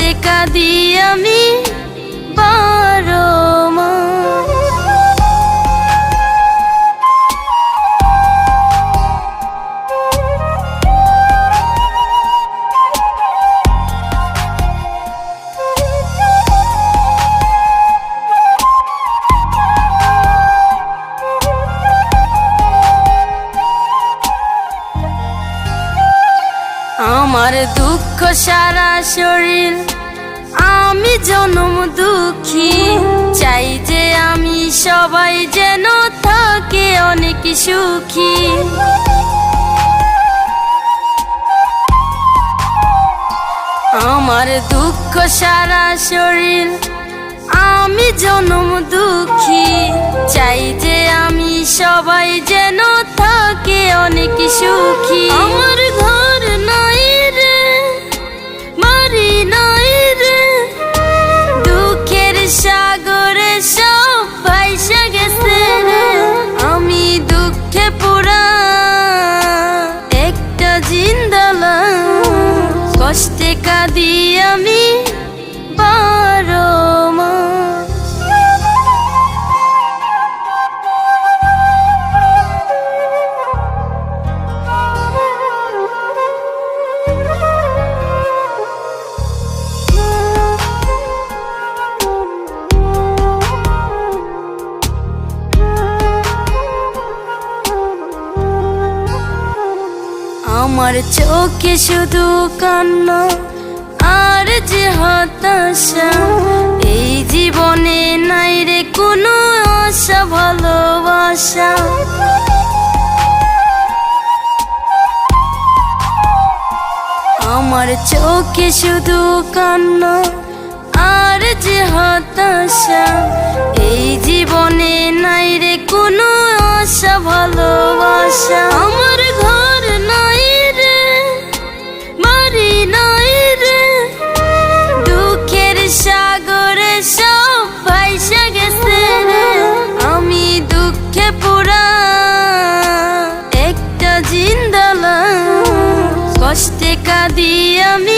কষ্টে কাঁদি আমি বারো মাস। আমার দুঃখ সারা শরীর, আমি জনম দুঃখী। চাই যে আমি সবাই যেন থাকে অনেক সুখী। আমার দুঃখ সারা শরীর, আমি জনম দুঃখী। চাই যে আমি সবাই যেন থাকে অনেক সুখী। আমার ঘর নাই রে, বাড়ি নাই রে, দুঃখের সাগরে সব ভাইসা গেছে রে। আমি দুঃখে পুরা একটা জিন্দা লাশ, কষ্টে কাঁদি আমি বারো মাস। আমার চোখে শুধু কান্না আর যে হতাশা। এই জীবনে নাই রে কোনো আশা ভালোবাসা। আমার চোখে শুধু কান্না আর যে হতাশা। এই জীবনে নাই রে কোনো আশা ভালোবাসা। আমার ঘর নাই রে, বাড়ি নাই রে, দুঃখের সাগরে সব ভাইসা গেছে রে। আমি দুঃখে পুরা একটা জিন্দা লাশ, কষ্টে কাঁদি আমি